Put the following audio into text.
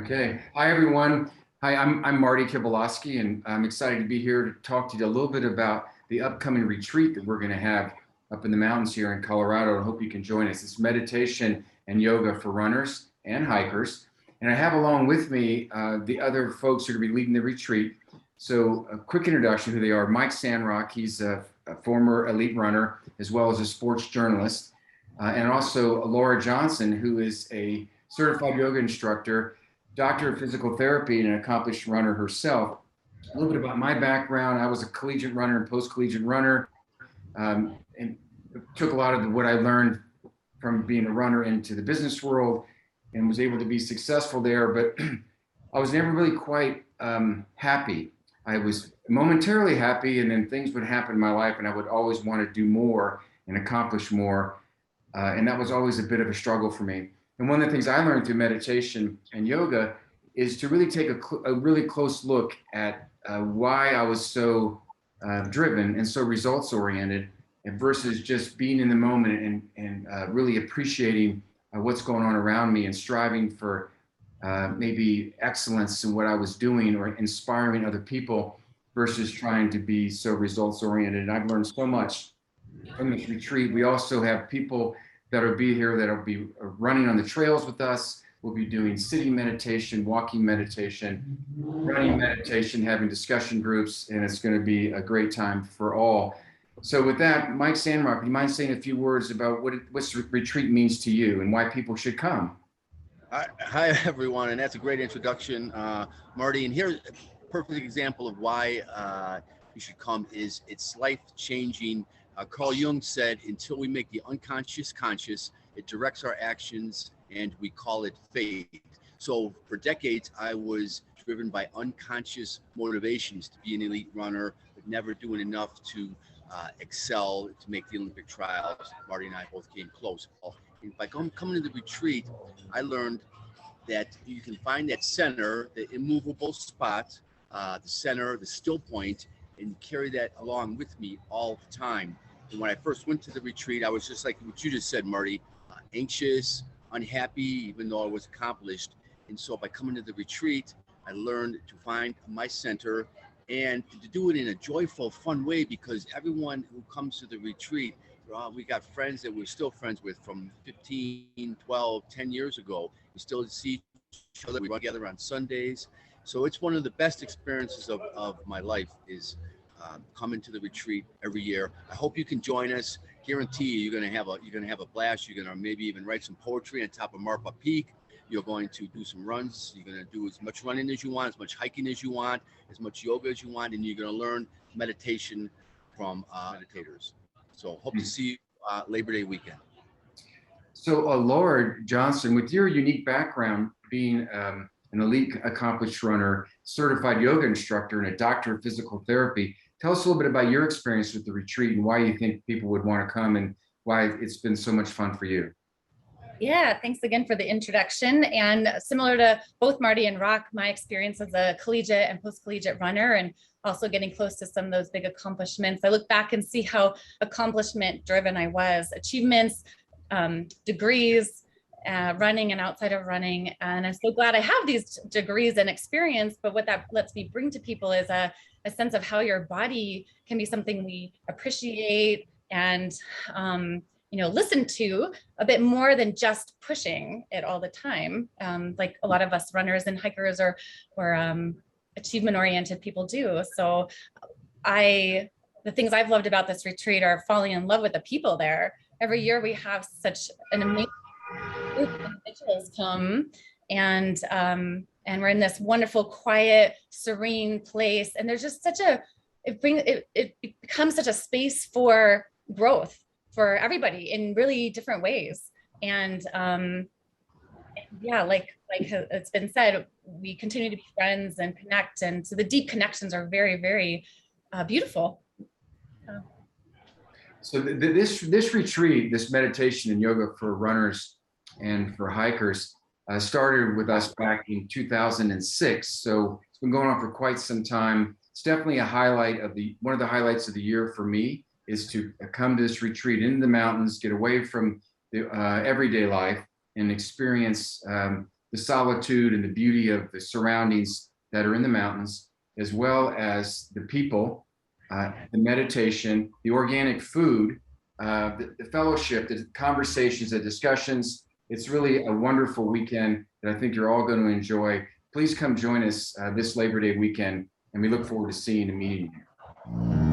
Okay. Hi, everyone. Hi, I'm Marty Kibiloski, and I'm excited to be here to talk to you a little bit about the upcoming retreat that we're going to have up in the mountains here in Colorado. I hope you can join us. It's meditation and yoga for runners and hikers. And I have along with me the other folks who are going to be leading the retreat. So a quick introduction who they are. Mike Sandrock, he's a former elite runner as well as a sports journalist. And also Lara Johnson, who is a certified yoga instructor, doctor of physical therapy, and an accomplished runner herself. A little bit about my background. I was a collegiate runner and post-collegiate runner, and took a lot of what I learned from being a runner into the business world and was able to be successful there. But I was never really quite happy. I was momentarily happy, and then things would happen in my life, and I would always want to do more and accomplish more. And that was always a bit of a struggle for me. And one of the things I learned through meditation and yoga is to really take a really close look at why I was so driven and so results oriented, and versus just being in the moment and really appreciating what's going on around me and striving for maybe excellence in what I was doing or inspiring other people versus trying to be so results oriented. And I've learned so much from this retreat. We also have people that'll be here that'll be running on the trails with us. We'll be doing sitting meditation, walking meditation, running meditation, having discussion groups, and it's going to be a great time for all. So with that, Mike Sandrock, do you mind saying a few words about what this retreat means to you and why people should come? Hi, everyone, and that's a great introduction, Marty. And here's a perfect example of why you should come. Is it's life-changing. Carl Jung said, until we make the unconscious conscious, it directs our actions, and we call it faith. So for decades, I was driven by unconscious motivations to be an elite runner, but never doing enough to excel to make the Olympic trials. Marty and I both came close. And by coming to the retreat, I learned that you can find that center, the immovable spot, the center, the still point, and carry that along with me all the time. And when I first went to the retreat, I was just like what you just said, Marty, anxious, unhappy, even though I was accomplished. And so by coming to the retreat, I learned to find my center and to do it in a joyful, fun way, because everyone who comes to the retreat, we got friends that we're still friends with from 15, 12, 10 years ago. We still see each other. We run together on Sundays. So it's one of the best experiences of my life is coming to the retreat every year. I hope you can join us. Guarantee you're gonna have a blast. You're gonna maybe even write some poetry on top of Marpa Peak. You're going to do some runs. You're gonna do as much running as you want, as much hiking as you want, as much yoga as you want, and you're gonna learn meditation from meditators. So hope to see you Labor Day weekend. So Lara Johnson, with your unique background, being an elite accomplished runner, certified yoga instructor, and a doctor of physical therapy, tell us a little bit about your experience with the retreat and why you think people would want to come and why it's been so much fun for you. Yeah, thanks again for the introduction. And similar to both Marty and Rock, my experience as a collegiate and post-collegiate runner, and also getting close to some of those big accomplishments. I look back and see how accomplishment driven I was, achievements, degrees, running and outside of running. And I'm so glad I have these degrees and experience, but what that lets me bring to people is a sense of how your body can be something we appreciate and listen to a bit more than just pushing it all the time, like a lot of us runners and hikers or achievement-oriented people do. So the things I've loved about this retreat are falling in love with the people there. Every year we have such an amazing group of individuals come, and we're in this wonderful, quiet, serene place. And there's just it becomes such a space for growth for everybody in really different ways. And yeah, like it's been said, we continue to be friends and connect. And so the deep connections are very, very beautiful. So this retreat, this meditation and yoga for runners and for hikers started with us back in 2006. So it's been going on for quite some time. It's definitely a highlight of one of the highlights of the year for me is to come to this retreat into the mountains, get away from the everyday life and experience the solitude and the beauty of the surroundings that are in the mountains, as well as the people, the meditation, the organic food, the fellowship, the conversations, the discussions. It's really a wonderful weekend that I think you're all going to enjoy. Please come join us this Labor Day weekend, and we look forward to seeing and meeting you.